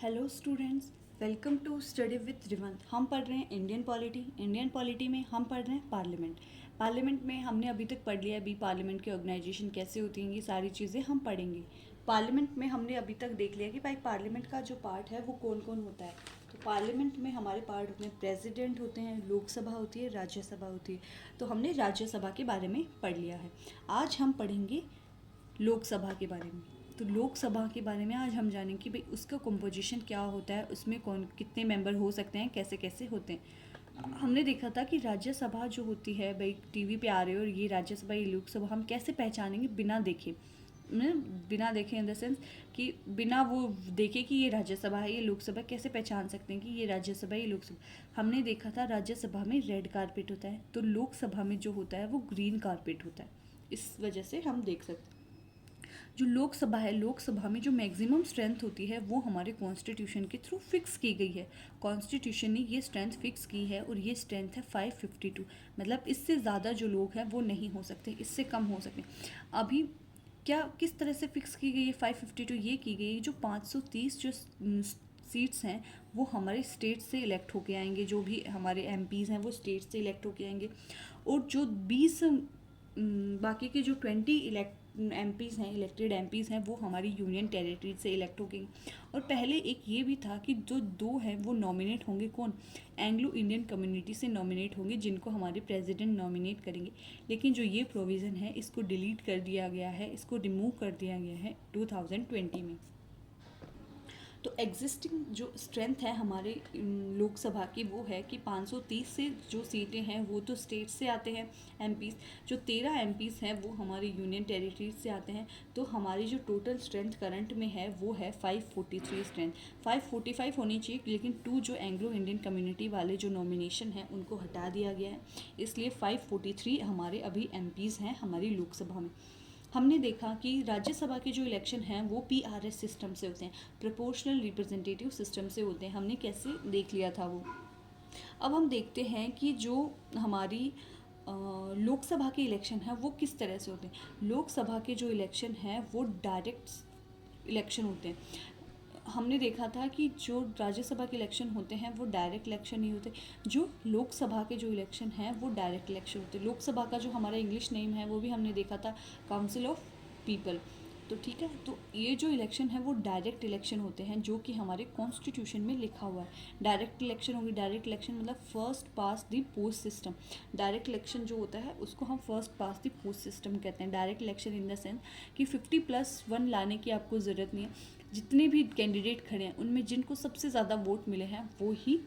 Hello students, welcome to study with Rivant. हम पढ़ रहे हैं इंडियन पॉलिटी में हम पढ़ रहे हैं पार्लियामेंट में हमने अभी तक पढ़ लिया अभी पार्लियामेंट की ऑर्गेनाइजेशन कैसे होती है, ये सारी चीज़ें हम पढ़ेंगे। पार्लियामेंट में हमने अभी तक देख लिया कि भाई पार्लियामेंट का जो पार्ट है वो कौन कौन होता है। तो पार्लियामेंट में हमारे पार्ट होते हैं, प्रेसिडेंट होते हैं, लोकसभा होती है, राज्यसभा होती है। तो हमने राज्यसभा के बारे में पढ़ लिया है। आज हम पढ़ेंगे लोकसभा के बारे में। तो लोकसभा के बारे में आज हम जानेंगे कि भाई उसका कंपोजिशन क्या होता है, उसमें कौन कितने मेंबर हो सकते हैं, कैसे कैसे होते हैं। हमने देखा था कि राज्यसभा जो होती है भाई टीवी पे आ रहे हो और ये राज्यसभा ये लोकसभा हम कैसे पहचानेंगे बिना देखे, बिना देखे इन द सेंस कि बिना वो देखे कि ये राज्यसभा है ये लोकसभा, कैसे पहचान सकते हैं कि ये राज्यसभा ये लोकसभा। हमने देखा था राज्यसभा में रेड कारपेट होता है, तो लोकसभा में जो होता है वो ग्रीन कारपेट होता है। इस वजह से हम देख सकते हैं जो लोकसभा है, लोकसभा में जो मैक्सिमम स्ट्रेंथ होती है वो हमारे कॉन्स्टिट्यूशन के थ्रू फिक्स की गई है। कॉन्स्टिट्यूशन ने ये स्ट्रेंथ फिक्स की है और ये स्ट्रेंथ है 552। मतलब इससे ज़्यादा जो लोग हैं वो नहीं हो सकते, इससे कम हो सकते। अभी क्या किस तरह से फिक्स की गई है 552? ये की गई जो 530 जो सीट्स हैं वो हमारे स्टेट से इलेक्ट होके आएंगे, जो भी हमारे एमपीज़ हैं वो स्टेट से इलेक्ट होके आएंगे। और जो 20 बाकी के जो 20 एमपीज़ हैं, इलेक्टेड एमपीज़ हैं, वो हमारी यूनियन टेरिटरी से इलेक्ट हो गई। और पहले एक ये भी था कि जो दो हैं वो नॉमिनेट होंगे, कौन? एंग्लो इंडियन कम्युनिटी से नॉमिनेट होंगे, जिनको हमारे प्रेसिडेंट नॉमिनेट करेंगे। लेकिन जो ये प्रोविज़न है इसको डिलीट कर दिया गया है, इसको रिमूव कर दिया गया है 2020 में। तो एग्जिस्टिंग जो स्ट्रेंथ है हमारे लोकसभा की वो है कि 530 से जो सीटें हैं वो तो स्टेट से आते हैं एमपीज़, जो 13 एमपीज़ हैं वो हमारे यूनियन टेरिटरीज से आते हैं। तो हमारी जो टोटल स्ट्रेंथ करंट में है वो है 543 स्ट्रेंथ। 545 होनी चाहिए, लेकिन 2 जो एंग्लो इंडियन कम्युनिटी वाले जो नॉमिनेशन हैं उनको हटा दिया गया है, इसलिए 543 हमारे अभी एमपीज़ हैं हमारी लोकसभा में। हमने देखा कि राज्यसभा के जो इलेक्शन हैं वो पीआरएस सिस्टम से होते हैं, प्रोपोर्शनल रिप्रेजेंटेटिव सिस्टम से होते हैं। हमने कैसे देख लिया था वो। अब हम देखते हैं कि जो हमारी लोकसभा के इलेक्शन है वो किस तरह से होते हैं। लोकसभा के जो इलेक्शन हैं वो डायरेक्ट इलेक्शन होते हैं। हमने देखा था कि जो राज्यसभा के इलेक्शन होते हैं वो डायरेक्ट इलेक्शन नहीं होते, जो लोकसभा के जो इलेक्शन हैं वो डायरेक्ट इलेक्शन होते हैं। लोकसभा का जो हमारा इंग्लिश नेम है वो भी हमने देखा था, काउंसिल ऑफ पीपल। तो ठीक है, तो ये जो इलेक्शन है वो डायरेक्ट इलेक्शन होते हैं, जो कि हमारे कॉन्स्टिट्यूशन में लिखा हुआ है। डायरेक्ट इलेक्शन होगी, डायरेक्ट इलेक्शन मतलब first pass the post system. Direct election जो होता है उसको हम first pass the post system कहते हैं। Direct election in the sense कि 50+1 लाने की आपको ज़रूरत नहीं है, जितने भी कैंडिडेट खड़े हैं उनमें जिनको सबसे ज़्यादा वोट मिले हैं वो ही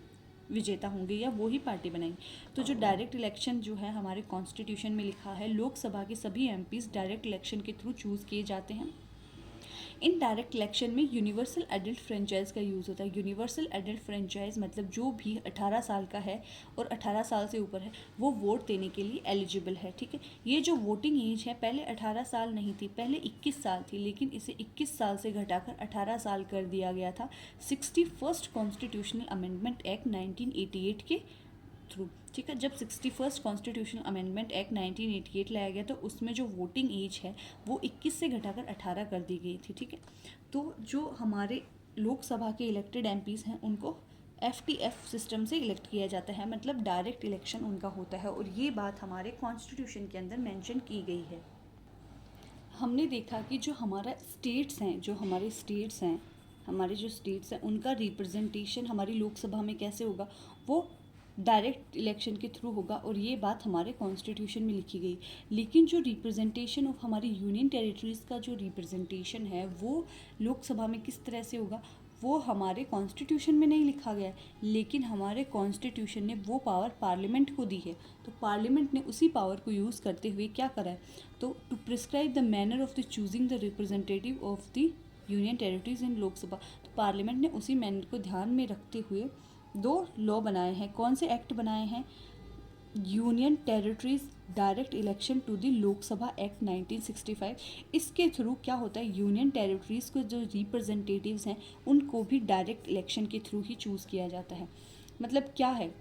विजेता होंगे या वो ही पार्टी बनाएंगे। तो जो डायरेक्ट इलेक्शन जो है हमारे कॉन्स्टिट्यूशन में लिखा है, लोकसभा के सभी एमपीज़ डायरेक्ट इलेक्शन के थ्रू चूज़ किए जाते हैं। इन डायरेक्ट इलेक्शन में यूनिवर्सल एडल्ट फ्रेंचाइज का यूज़ होता है। यूनिवर्सल एडल्ट फ्रेंचाइज मतलब जो भी 18 साल का है और 18 साल से ऊपर है वो वोट देने के लिए एलिजिबल है। ठीक है, ये जो वोटिंग एज है पहले 18 साल नहीं थी, पहले 21 साल थी, लेकिन इसे 21 साल से घटाकर 18 साल कर दिया गया था 61st कॉन्स्टिट्यूशनल अमेंडमेंट एक्ट 1988 के थ्रू। ठीक है, जब 61st कॉन्स्टिट्यूशनल अमेंडमेंट एक्ट 1988 लाया गया तो उसमें जो वोटिंग एज है वो 21 से घटाकर 18 कर दी गई थी। ठीक है, तो जो हमारे लोकसभा के इलेक्टेड एमपीज़ हैं उनको FTF सिस्टम से इलेक्ट किया जाता है, मतलब डायरेक्ट इलेक्शन उनका होता है, और ये बात हमारे कॉन्स्टिट्यूशन के अंदर मेंशन की गई है। हमने देखा कि जो हमारा स्टेट्स हैं, हमारे जो स्टेट्स हैं उनका रिप्रेजेंटेशन हमारी लोकसभा में कैसे होगा, वो डायरेक्ट इलेक्शन के थ्रू होगा, और ये बात हमारे कॉन्स्टिट्यूशन में लिखी गई। लेकिन जो रिप्रेजेंटेशन ऑफ हमारी यूनियन टेरिटरीज़ का जो रिप्रेजेंटेशन है वो लोकसभा में किस तरह से होगा वो हमारे कॉन्स्टिट्यूशन में नहीं लिखा गया है, लेकिन हमारे कॉन्स्टिट्यूशन ने वो पावर पार्लियामेंट को दी है। तो पार्लियामेंट ने उसी पावर को यूज़ करते हुए क्या करा है, तो to prescribe the manner of the choosing the representative of the union territories in Lok Sabha. तो पार्लियामेंट ने उसी मैनर को ध्यान में रखते हुए 2 लॉ बनाए हैं। कौन से एक्ट बनाए हैं? Union territories direct election to the Lok Sabha act 1965। इसके थ्रू क्या होता है, यूनियन टेरिटरीज को जो रिप्रेजेंटेटिव्स हैं उनको भी डायरेक्ट इलेक्शन के थ्रू ही चूज़ किया जाता है। मतलब क्या है,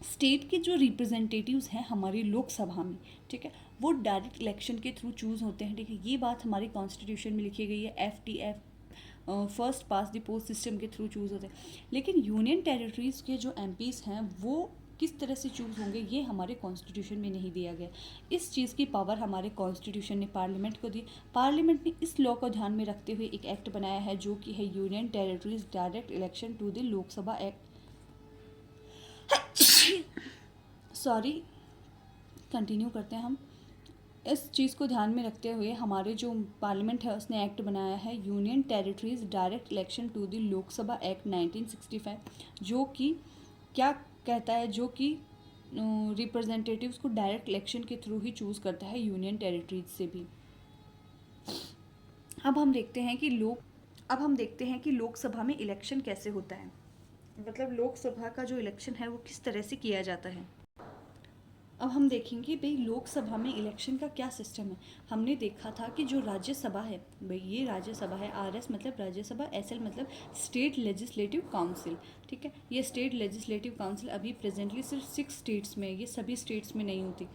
स्टेट के जो रिप्रेजेंटेटिव्स हैं हमारी लोकसभा में, ठीक है, वो डायरेक्ट इलेक्शन के थ्रू चूज़ होते हैं। ठीक है, ये बात हमारे कॉन्स्टिट्यूशन में लिखी गई है। FTF first pass the post system के थ्रू चूज़ होते हैं। लेकिन यूनियन टेरिटरीज़ के जो एमपीज़ हैं वो किस तरह से चूज़ होंगे ये हमारे कॉन्स्टिट्यूशन में नहीं दिया गया। इस चीज़ की पावर हमारे कॉन्स्टिट्यूशन ने पार्लियामेंट को दी। पार्लियामेंट ने इस लॉ को ध्यान में रखते हुए एक एक्ट बनाया है जो कि है union territories direct election to the Lok Sabha act. Sorry, continue करते हैं हम। इस चीज़ को ध्यान में रखते हुए हमारे जो पार्लियामेंट है उसने एक्ट बनाया है union territories direct election to the Lok Sabha act 1965, जो कि क्या कहता है, जो कि रिप्रेजेंटेटिव्स को डायरेक्ट इलेक्शन के थ्रू ही चूज़ करता है यूनियन टेरिटरीज से भी। अब हम देखते हैं कि लोकसभा में इलेक्शन कैसे होता है, मतलब लोकसभा का जो इलेक्शन है वो किस तरह से किया जाता है। अब हम देखेंगे भाई लोकसभा में इलेक्शन का क्या सिस्टम है। हमने देखा था कि जो राज्यसभा है भाई, ये राज्यसभा है, RS मतलब राज्यसभा, SL मतलब स्टेट लेजिस्लेटिव काउंसिल, ठीक है। ये स्टेट लेजिस्लेटिव काउंसिल अभी प्रेजेंटली सिर्फ 6 स्टेट्स में है, ये सभी स्टेट्स में नहीं होती।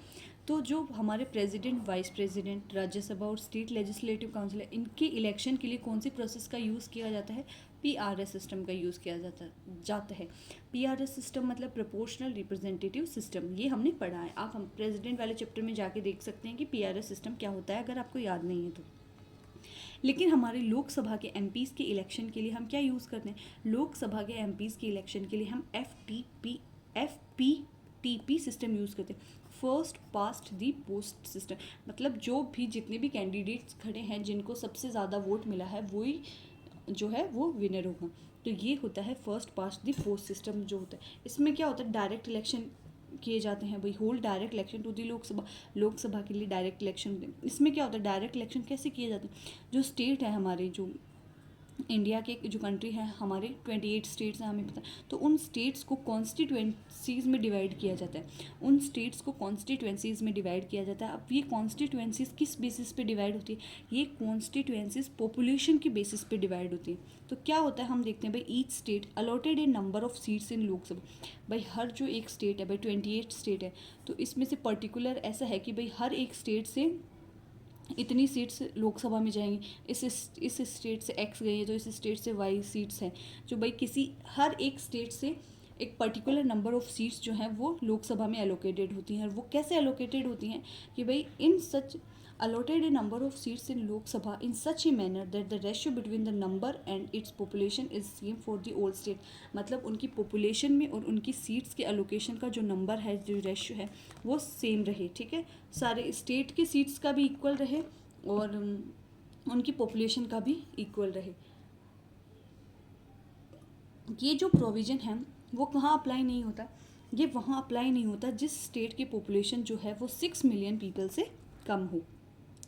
तो जो हमारे प्रेसिडेंट, वाइस प्रेसिडेंट, राज्यसभा और स्टेट लेजिस्लेटिव काउंसिल है, इनके इलेक्शन के लिए कौन सी प्रोसेस का यूज़ किया जाता है? PRS सिस्टम का यूज़ किया जाता है। PRS सिस्टम मतलब प्रोपोर्शनल रिप्रेजेंटेटिव सिस्टम, ये हमने पढ़ा है। आप हम प्रेसिडेंट वाले चैप्टर में जाके देख सकते हैं कि PRS सिस्टम क्या होता है, अगर आपको याद नहीं है तो। लेकिन हमारे लोकसभा के MPs के इलेक्शन के लिए हम क्या यूज़ करते हैं? लोकसभा के MPs के इलेक्शन के लिए हम FPTP सिस्टम यूज़ करते हैं, फर्स्ट पास्ट दी पोस्ट सिस्टम। मतलब जो भी जितने भी कैंडिडेट्स खड़े हैं जिनको सबसे ज़्यादा वोट मिला है वही जो है वो विनर होगा। तो ये होता है फर्स्ट पास्ट दी पोस्ट सिस्टम जो होता है। इसमें क्या होता है, डायरेक्ट इलेक्शन किए जाते हैं भाई, whole direct election to the Lok Sabha के लिए डायरेक्ट इलेक्शन। इसमें क्या होता है, डायरेक्ट इलेक्शन कैसे किए जाते हैं? जो स्टेट है हमारे, जो इंडिया के जो कंट्री है हमारे 28 स्टेट्स हैं, हमें पता है, तो उन स्टेट्स को कॉन्स्टिट्यूएंसीज़ में डिवाइड किया जाता है। अब ये कॉन्स्टिट्यूएंसीज़ किस बेसिस पे डिवाइड होती है? ये कॉन्स्टिट्यूएंसीज़ पॉपुलेशन के बेसिस पे डिवाइड होती है। तो क्या होता है हम देखते हैं भाई, each state allotted A number of seats in Lok Sabha. भाई हर जो एक स्टेट है, भाई 28 स्टेट है, तो इसमें से पर्टिकुलर ऐसा है कि भाई हर एक स्टेट से इतनी सीट्स लोकसभा में जाएंगी। इस स्टेट से X गई है तो इस स्टेट से Y सीट्स हैं, जो भाई किसी हर एक स्टेट से एक पर्टिकुलर नंबर ऑफ सीट्स जो हैं वो लोकसभा में एलोकेटेड होती हैं। और वो कैसे एलोकेटेड होती हैं कि भाई इन सच allotted a number of seats in Lok Sabha in such a manner that the ratio between the number and its population is same for the all state। मतलब उनकी पॉपुलेशन में और उनकी सीट्स के अलोकेशन का जो नंबर है, जो रेशियो है वो सेम रहे, ठीक है। सारे स्टेट के सीट्स का भी इक्वल रहे और उनकी पॉपुलेशन का भी इक्वल रहे। ये जो प्रोविज़न है वो कहाँ अप्लाई नहीं होता? ये वहाँ अप्लाई नहीं होता जिस स्टेट की पॉपुलेशन जो है वो 6 मिलियन पीपल से कम हो।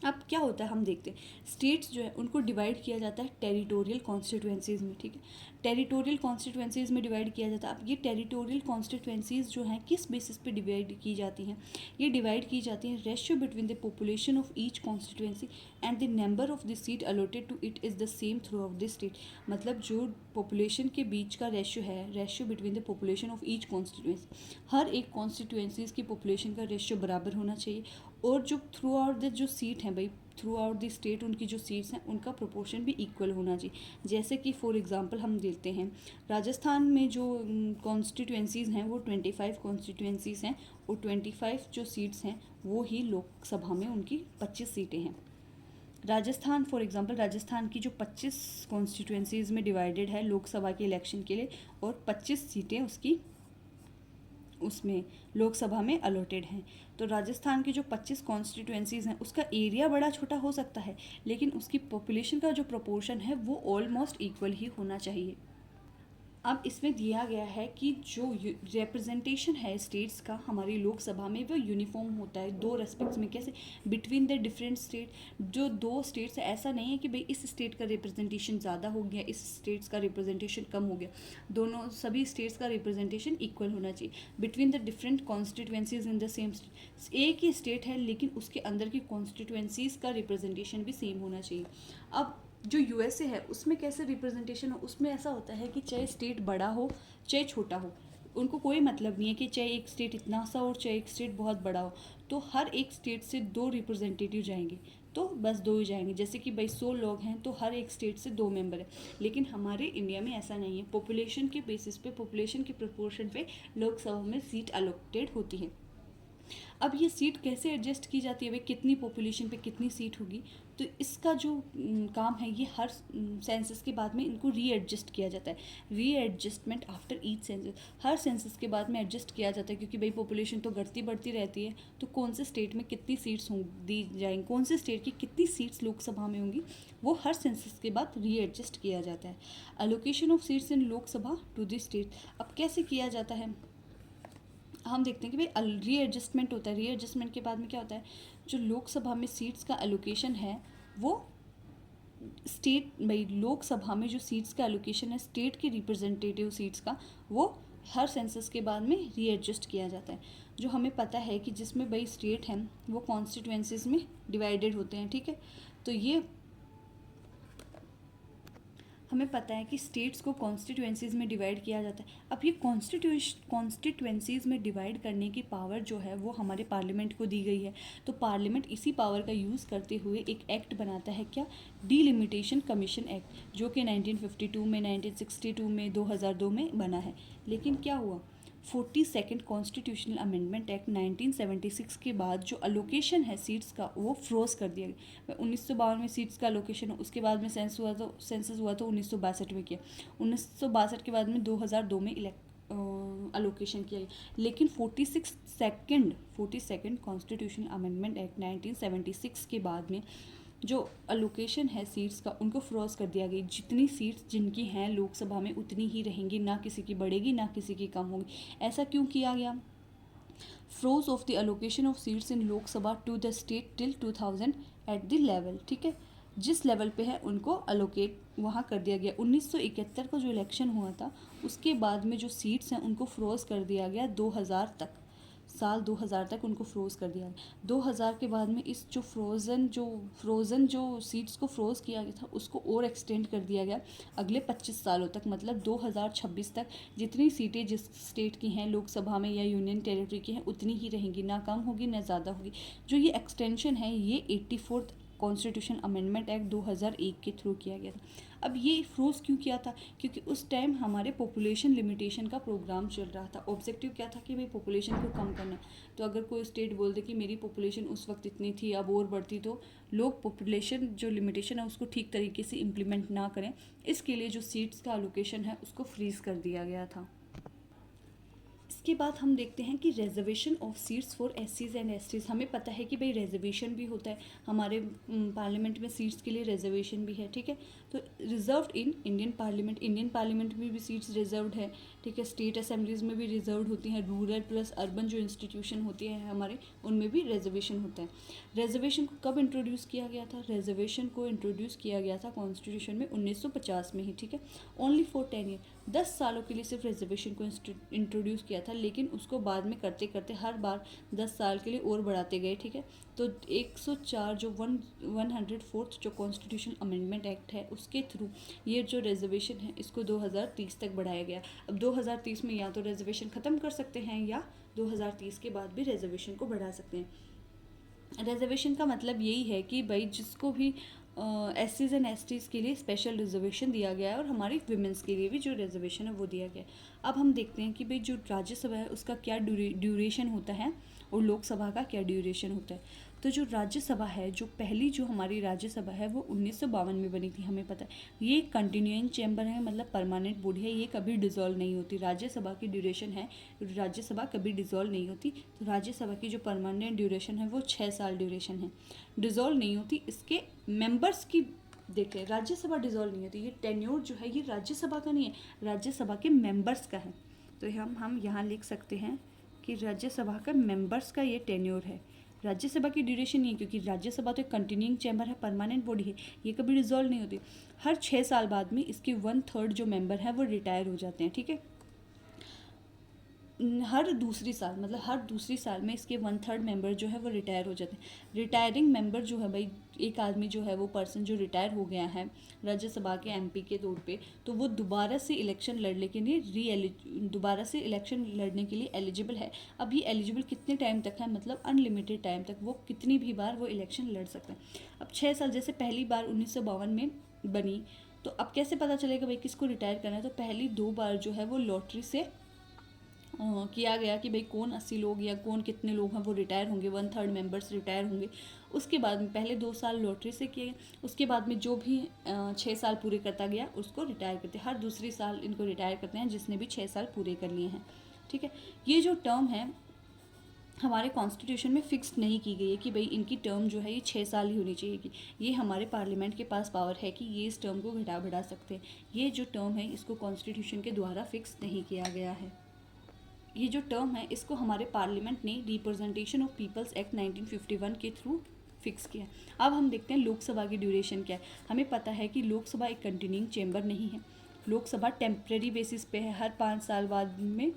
अब क्या होता है हम देखते हैं, स्टेट्स जो है उनको डिवाइड किया जाता है टेरिटोरियल कॉन्स्टिट्यूएंसीज़ में, ठीक है। टेरिटोरियल कॉन्स्टिट्यूएंसीज़ में डिवाइड किया जाता है। अब ये टेरिटोरियल कॉन्स्टिट्यूएंसीज़ जो हैं किस बेसिस पे डिवाइड की जाती हैं? ये डिवाइड की जाती हैं ratio between the population of each constituency and the number of the seat allotted to it is the same throughout the state. मतलब जो पॉपुलेशन के बीच का रेशियो है, ratio between the population of each constituency, हर एक constituencies की population का रेशियो बराबर होना चाहिए। और जो थ्रू आउट द जो सीट हैं भाई, थ्रू आउट द स्टेट उनकी जो सीट्स हैं उनका प्रोपोर्शन भी इक्वल होना चाहिए। जैसे कि फॉर एग्जांपल हम देते हैं, राजस्थान में जो कॉन्स्टिट्यूएंसीज़ हैं वो 25 कॉन्स्टिट्यूएंसीज़ हैं और 25 जो सीट्स हैं वो ही लोकसभा में उनकी 25 सीटें हैं। राजस्थान फॉर एग्जांपल, राजस्थान की जो 25 कॉन्स्टिट्यूएंसीज़ में डिवाइडेड है लोकसभा के इलेक्शन के लिए और 25 सीटें उसमें लोकसभा में अलॉटेड हैं। तो राजस्थान की जो 25 कॉन्स्टिट्यूएंसीज़ हैं उसका एरिया बड़ा छोटा हो सकता है, लेकिन उसकी पॉपुलेशन का जो प्रोपोर्शन है वो ऑलमोस्ट इक्वल ही होना चाहिए। अब इसमें दिया गया है कि जो रिप्रेजेंटेशन है स्टेट्स का हमारी लोकसभा में वो यूनिफॉर्म होता है दो रेस्पेक्ट्स में। कैसे? बिटवीन द डिफरेंट स्टेट, जो दो स्टेट्स है, ऐसा नहीं है कि भाई इस स्टेट का रिप्रेजेंटेशन ज़्यादा हो गया, इस स्टेट्स का रिप्रेजेंटेशन कम हो गया। दोनों सभी स्टेट्स का रिप्रेजेंटेशन इक्वल होना चाहिए। Between the different constituencies in the same state, एक ही स्टेट है लेकिन उसके अंदर की कॉन्स्टिट्यूएंसीज का रिप्रेजेंटेशन भी सेम होना चाहिए। अब जो USA है उसमें कैसे रिप्रेजेंटेशन हो, उसमें ऐसा होता है कि चाहे स्टेट बड़ा हो चाहे छोटा हो, उनको कोई मतलब नहीं है कि चाहे एक स्टेट इतना सा और चाहे एक स्टेट बहुत बड़ा हो, तो हर एक स्टेट से 2 रिप्रेजेंटेटिव जाएंगे। तो तो बस 2 ही जाएंगे। जैसे कि भाई 100 लोग हैं तो हर एक स्टेट से 2 मेंबर है, लेकिन हमारे इंडिया में ऐसा नहीं है। पॉपुलेशन के बेसिस पे, पॉपुलेशन के प्रोपोर्शन पे लोकसभा में सीट अलोकेटेड होती है। अब ये सीट कैसे एडजस्ट की जाती है, भाई कितनी पॉपुलेशन पे कितनी सीट होगी, तो इसका जो काम है ये हर सेंसस के बाद में इनको रीएडजस्ट किया जाता है। रीएडजस्टमेंट आफ्टर ईच सेंसस, हर सेंसस के बाद में एडजस्ट किया जाता है, क्योंकि भाई पॉपुलेशन तो घटती बढ़ती रहती है। तो कौन से स्टेट में कितनी सीट्स दी जाएंगी, कौन से स्टेट की कितनी सीट्स लोकसभा में होंगी, वो हर सेंसस के बाद रीएडजस्ट किया जाता है। Allocation of seats in Lok Sabha to the state, अब कैसे किया जाता है, हम देखते हैं कि भाई रीएडजस्टमेंट होता है। रीएडजस्टमेंट के बाद में क्या होता है, जो लोकसभा में सीट्स का एलोकेशन है वो स्टेट, भाई लोकसभा में जो सीट्स का एलोकेशन है स्टेट के रिप्रेजेंटेटिव सीट्स का, वो हर सेंसस के बाद में रीएडजस्ट किया जाता है। जो हमें पता है कि जिसमें भाई स्टेट हैं वो कॉन्स्टिट्यूएंसीज में डिवाइडेड होते हैं, ठीक है। तो ये हमें पता है कि स्टेट्स को कॉन्स्टिट्यूएंसीज में डिवाइड किया जाता है। अब ये कॉन्स्टिट्यूएंसीज में डिवाइड करने की पावर जो है वो हमारे पार्लियामेंट को दी गई है। तो पार्लियामेंट इसी पावर का यूज़ करते हुए एक एक्ट बनाता है, क्या, डीलिमिटेशन कमीशन एक्ट, जो कि 1952 में, 1962 में, 2002 में बना है। लेकिन क्या हुआ, 42nd कॉन्स्टिट्यूशनल अमेंडमेंट एक्ट 1976 के बाद जो अलोकेशन है सीट्स का वो फ्रोज कर दिया गया। 1952 में सीट्स का अलोकेशन, उसके बाद में सेंसस हुआ तो 1962 में किया, 1962 के बाद में 2002 में अलोकेशन किया गया। लेकिन 42nd कॉन्स्टिट्यूशनल अमेंडमेंट एक्ट 1976 के बाद में जो अलोकेशन है सीट्स का उनको फ्रोज कर दिया गया। जितनी सीट्स जिनकी हैं लोकसभा में उतनी ही रहेंगी, ना किसी की बढ़ेगी ना किसी की कम होगी। ऐसा क्यों किया गया, froze of the allocation of seats in Lok Sabha to the state till 2000 at the level, ठीक है, जिस लेवल पे है उनको अलोकेट वहाँ कर दिया गया। 1971 का जो इलेक्शन हुआ था उसके बाद में जो सीट्स हैं उनको फ्रोज कर दिया गया 2000 तक, साल 2000 तक उनको फ्रोज़ कर दिया गया। 2000 के बाद में इस जो फ्रोज़न जो सीट्स को फ्रोज़ किया गया था उसको और एक्सटेंड कर दिया गया अगले 25 सालों तक, मतलब 2026 तक जितनी सीटें जिस स्टेट की हैं लोकसभा में या यूनियन टेरिटरी की हैं उतनी ही रहेंगी, ना कम होगी ना ज़्यादा होगी। जो ये एक्सटेंशन है ये 84th कॉन्स्टिट्यूशन अमेंडमेंट एक्ट 2001 के थ्रू किया गया था। अब ये फ्रोज़ क्यों किया था, क्योंकि उस टाइम हमारे पॉपुलेशन लिमिटेशन का प्रोग्राम चल रहा था। ऑब्जेक्टिव क्या था कि भाई पॉपुलेशन को कम करना। तो अगर कोई स्टेट बोल दे कि मेरी पॉपुलेशन उस वक्त इतनी थी अब और बढ़ती, तो लोग पॉपुलेशन जो लिमिटेशन है उसको ठीक तरीके से इम्प्लीमेंट ना करें, इसके लिए जो सीट्स का एलोकेशन है उसको फ्रीज़ कर दिया गया था। इसके बाद हम देखते हैं कि रिजर्वेशन ऑफ सीट्स फॉर एससीज एंड एसटीज। हमें पता है कि भाई रिजर्वेशन भी होता है हमारे पार्लियामेंट में, सीट्स के लिए रिजर्वेशन भी है, ठीक है। तो रिजर्व्ड इन इंडियन पार्लियामेंट में भी सीट्स रिजर्व्ड है, ठीक है। स्टेट असेंबलीज में भी रिजर्व्ड होती हैं। रूरल प्लस अर्बन जो इंस्टीट्यूशन होती है हमारे उनमें भी रिजर्वेशन होता है। रिजर्वेशन को कब इंट्रोड्यूस किया गया था, रिजर्वेशन को इंट्रोड्यूस किया गया था कॉन्स्टिट्यूशन में 1950 में ही, ठीक है। ओनली फॉर 10 ईयर, 10 सालों के लिए सिर्फ रिजर्वेशन को इंट्रोड्यूस किया था, लेकिन उसको बाद में करते करते हर बार 10 साल के लिए और बढ़ाते गए, ठीक है। तो 104 जो 104th जो कॉन्स्टिट्यूशन अमेंडमेंट एक्ट है उसके थ्रू ये जो रिजर्वेशन है इसको 2030 तक बढ़ाया गया। अब 2030 में या तो रिजर्वेशन ख़त्म कर सकते हैं या 2030 के बाद भी रिजर्वेशन को बढ़ा सकते हैं। रिजर्वेशन का मतलब यही है कि भाई जिसको भी एससीज एंड एसटीज़ के लिए स्पेशल रिजर्वेशन दिया गया है और हमारी विमेंस के लिए भी जो रिजर्वेशन है वो दिया गया है। अब हम देखते हैं कि भाई जो राज्यसभा है उसका क्या ड्यूरेशन होता है और लोकसभा का क्या ड्यूरेशन होता है। तो जो राज्यसभा है, जो पहली जो हमारी राज्यसभा है वो 1952 में बनी थी, हमें पता है। ये कंटिन्यूइंग चैम्बर है, मतलब परमानेंट बॉडी है, ये कभी डिसॉल्व नहीं होती। राज्यसभा की ड्यूरेशन है, राज्यसभा कभी डिसॉल्व नहीं होती। तो राज्यसभा की जो परमानेंट ड्यूरेशन है वो 6 साल ड्यूरेशन है, डिसॉल्व नहीं होती। इसके मेंबर्स की देखें, राज्यसभा डिसॉल्व नहीं होती, ये टेन्योर जो है ये राज्यसभा का नहीं है, राज्यसभा के मेंबर्स का है। तो हम यहाँ लिख सकते हैं कि राज्यसभा का मेंबर्स का ये टेन्योर है, राज्यसभा की ड्यूरेशन नहीं है, क्योंकि राज्यसभा तो एक कंटिन्यूइंग चैम्बर है, परमानेंट बॉडी है, ये कभी डिसॉल्व नहीं होती। हर 6 साल बाद में इसके 1/3 जो मेंबर है वो रिटायर हो जाते हैं, ठीक है। हर दूसरी साल में इसके 1/3 मेंबर जो है वो रिटायर हो जाते हैं। रिटायरिंग मेंबर जो है भाई एक आदमी जो है वो पर्सन जो रिटायर हो गया है राज्यसभा के एमपी के तौर पे, तो वो दोबारा से इलेक्शन लड़ने के लिए दोबारा से इलेक्शन लड़ने के लिए एलिजिबल है। अब ये एलिजिबल कितने टाइम तक है, मतलब अनलिमिटेड टाइम तक, वो कितनी भी बार वो इलेक्शन लड़ सकते हैं। अब 6 साल, जैसे पहली बार 1952 में बनी, तो अब कैसे पता चलेगा भाई किसको रिटायर करना है, तो पहली 2 बार जो है वो लॉटरी से किया गया कि भाई कौन 80 लोग या कौन कितने लोग हैं वो रिटायर होंगे, 1/3 मेंबर्स रिटायर होंगे। उसके बाद में पहले 2 साल लॉटरी से किए, उसके बाद में जो भी 6 साल पूरे करता गया उसको रिटायर करते हैं। हर दूसरी साल इनको रिटायर करते हैं जिसने भी 6 साल पूरे कर लिए हैं। ठीक है, ये जो टर्म है हमारे कॉन्स्टिट्यूशन में फिक्स नहीं की गई है कि भाई इनकी टर्म जो है ये 6 साल ही होनी चाहिए कि ये हमारे पार्लियामेंट के पास पावर है कि ये इस टर्म को घटा बढ़ा सकते हैं। ये जो टर्म है इसको कॉन्स्टिट्यूशन के द्वारा फिक्स नहीं किया गया है। ये जो टर्म है इसको हमारे पार्लियामेंट ने रिप्रेजेंटेशन ऑफ पीपल्स एक्ट 1951 के थ्रू फिक्स किया। अब हम देखते हैं लोकसभा की ड्यूरेशन क्या है। हमें पता है कि लोकसभा एक कंटिन्यूइंग चेंबर नहीं है, लोकसभा टेम्प्रेरी बेसिस पे है, हर 5 साल बाद में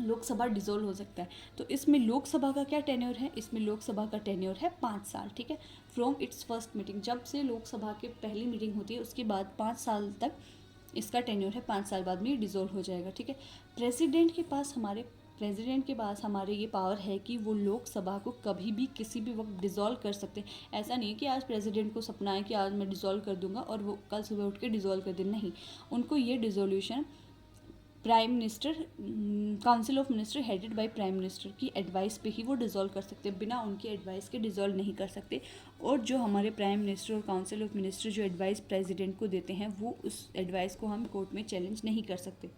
लोकसभा डिसॉल्व हो सकता है। तो इसमें लोकसभा का क्या टेन्योर है, इसमें लोकसभा का टेन्योर है 5 साल। ठीक है, फ्रॉम इट्स फर्स्ट मीटिंग, जब से लोकसभा के पहली मीटिंग होती है उसके बाद 5 साल तक इसका टेन्योर है, 5 साल बाद में ये डिसॉल्व हो जाएगा। ठीक है, प्रेसिडेंट के पास हमारे ये पावर है कि वो लोकसभा को कभी भी किसी भी वक्त डिसॉल्व कर सकते हैं। ऐसा नहीं है कि आज प्रेसिडेंट को सपना है कि आज मैं डिसॉल्व कर दूंगा और वो कल सुबह उठ के डिसॉल्व कर दें, नहीं, उनको ये dissolution prime minister, council of minister headed by prime minister की एडवाइस पे ही वो डिसॉल्व कर सकते हैं, बिना उनकी एडवाइस के डिसॉल्व नहीं कर सकते। और जो हमारे प्राइम मिनिस्टर और काउंसिल ऑफ मिनिस्टर जो एडवाइस प्रेसिडेंट को देते हैं वो उस एडवाइस को हम कोर्ट में चैलेंज नहीं कर सकते।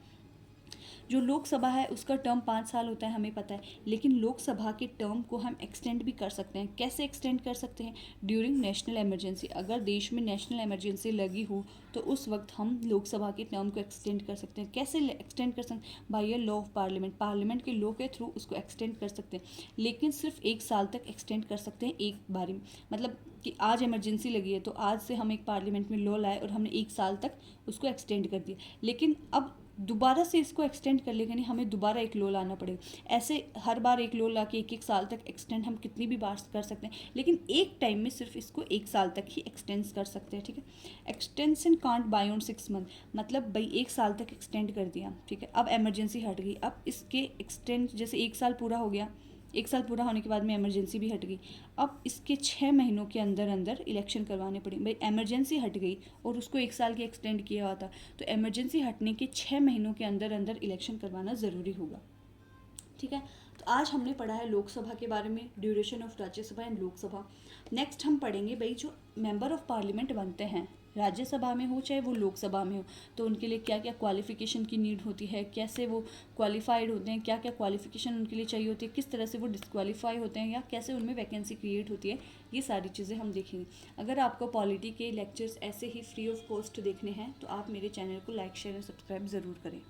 जो लोकसभा है उसका टर्म 5 साल होता है, हमें पता है, लेकिन लोकसभा के टर्म को हम एक्सटेंड भी कर सकते हैं। कैसे एक्सटेंड कर सकते हैं, ड्यूरिंग नेशनल इमरजेंसी, अगर देश में नेशनल इमरजेंसी लगी हो तो उस वक्त हम लोकसभा के टर्म को एक्सटेंड कर सकते हैं। कैसे एक्सटेंड कर सकते हैं, by a law of parliament के लॉ के थ्रू उसको एक्सटेंड कर सकते हैं, लेकिन सिर्फ 1 साल तक एक्सटेंड कर सकते हैं एक बारी में। मतलब कि आज इमरजेंसी लगी है तो आज से हम एक पार्लियामेंट में लॉ लाए और हमने 1 साल तक उसको एक्सटेंड कर दिया, लेकिन अब दोबारा से इसको एक्सटेंड कर लेगा नहीं, हमें दोबारा एक लो लाना पड़ेगा। ऐसे हर बार एक लो ला के 1-1 साल तक एक्सटेंड हम कितनी भी बार कर सकते हैं, लेकिन एक टाइम में सिर्फ इसको 1 साल तक ही एक्सटेंड कर सकते हैं। ठीक है, extension can't buy on 6 month, मतलब भाई 1 साल तक एक्सटेंड कर दिया। ठीक है, अब इमरजेंसी हट गई, अब इसके एक्सटेंड, जैसे 1 साल पूरा हो गया, 1 साल पूरा होने के बाद में इमरजेंसी भी हट गई, अब इसके 6 महीनों के अंदर अंदर इलेक्शन करवाने पड़े। भाई इमरजेंसी हट गई और उसको 1 साल की एक्सटेंड किया हुआ था, तो इमरजेंसी हटने के 6 महीनों के अंदर अंदर इलेक्शन करवाना ज़रूरी होगा। ठीक है, तो आज हमने पढ़ा है लोकसभा के बारे में, duration of Rajya Sabha and Lok Sabha. Next हम पढ़ेंगे भाई जो मेंबर ऑफ पार्लियामेंट बनते हैं, राज्यसभा में हो चाहे वो लोकसभा में हो, तो उनके लिए क्या क्या क्वालिफिकेशन की नीड होती है, कैसे वो क्वालिफाइड होते हैं, क्या क्या क्वालिफिकेशन उनके लिए चाहिए होती है, किस तरह से वो डिस्क्वालीफाई होते हैं या कैसे उनमें वैकेंसी क्रिएट होती है, ये सारी चीज़ें हम देखेंगे। अगर आपको पॉलिटी के लेक्चर्स ऐसे ही फ्री ऑफ कॉस्ट देखने हैं तो आप मेरे चैनल को लाइक शेयर और सब्सक्राइब ज़रूर करें।